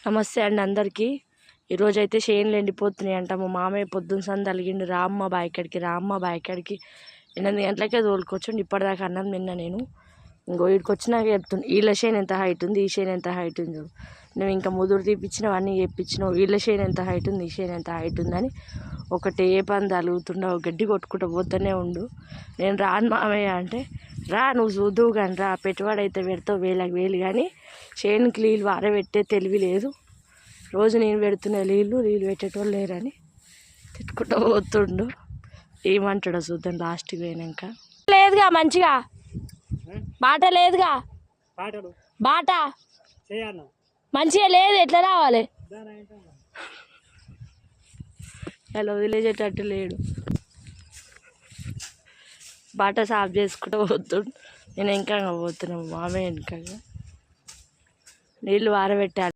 నమస్తే అండి అందరికీ. ఈరోజైతే చేనులు ఎండిపోతున్నాయి అంట. మా మామయ్య పొద్దున్న సంది అలిగిండు, రామ్మ బాయికాడికి 8 గంటలకే తోలుకొచ్చుండి. ఇప్పటిదాకా అన్నం నిన్న నేను ఇంకో వీడికి వచ్చినాక చెప్తుంది, వీళ్ళ చేను ఎంత హైట్ ఉంది, ఈ చేను ఎంత హైట్ ఉంది. నువ్వు ఇంకా ముదురు తీపిచ్చినావు, అన్నీ చేయించినావు, వీళ్ళ చేను ఎంత హైట్ ఉంది, ఈ చేను ఎంత హైట్ ఉందని ఒకటే పని తలుగుతుండవు. గడ్డి కొట్టుకుంటూ పోతూనే ఉండు. నేను రాను మామయ్య అంటే, రా నువ్వు చూద్దువు కానీ రా, పెట్టుబడి అయితే పెడతావు వేలకు వేలు, కానీ చేనుకి నీళ్ళు వారబెట్టే తెలివి లేదు. రోజు నేను పెడుతున్న నీళ్ళు పెట్టేటోళ్ళు లేరని తిట్టుకుంటూ పోతుండు. ఏమంటాడో చూద్దాం లాస్ట్కి పోయినాక. లేదుగా మంచిగా బాట లేదుగా, బాట మంచిగా లేదు, ఎట్లా రావాలి? అలా వదిలేసేటట్టు లేడు. బాట సాఫ్ చేసుకుంటూ పోతుండు. నేను ఇంకా పోతున్నాను మామయ్య వెనక నీళ్ళు వారబెట్టాలి.